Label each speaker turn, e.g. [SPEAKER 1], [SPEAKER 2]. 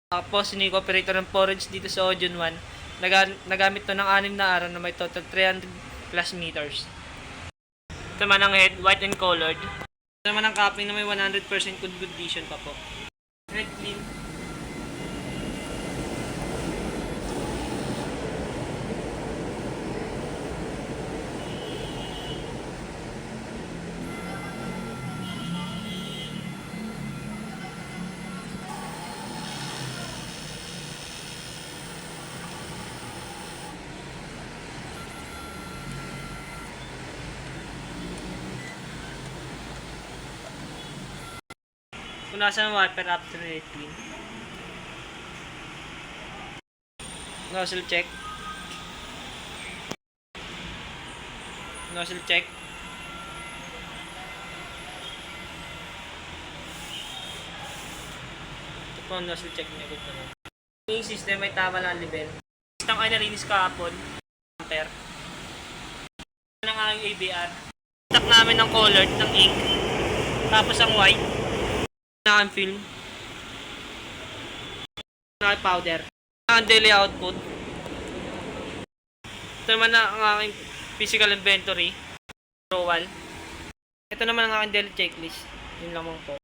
[SPEAKER 1] Tapos, sinig operator ng forage dito sa Audion 1. Nagamit to ng 6 na araw na may total 300 plus meters. Ito naman ang head, white and colored. Ito naman ang coupling na may 100% good condition pa po. Head clean. Punasan ng wiper after clean. Nozzle check. Nozzle check. Ito po ang nozzle check niya. Good naman. Yung system may tama lang level. Isang ay nalinis kahapon. Ampere. Ito ang aking ABR. Stock namin ng colored, ng ink. Tapos ang white. Ang film. Ang powder. Ang daily output. Ito naman ang aking physical inventory. Rowal. Ito naman ang aking daily checklist. Yun lamang po.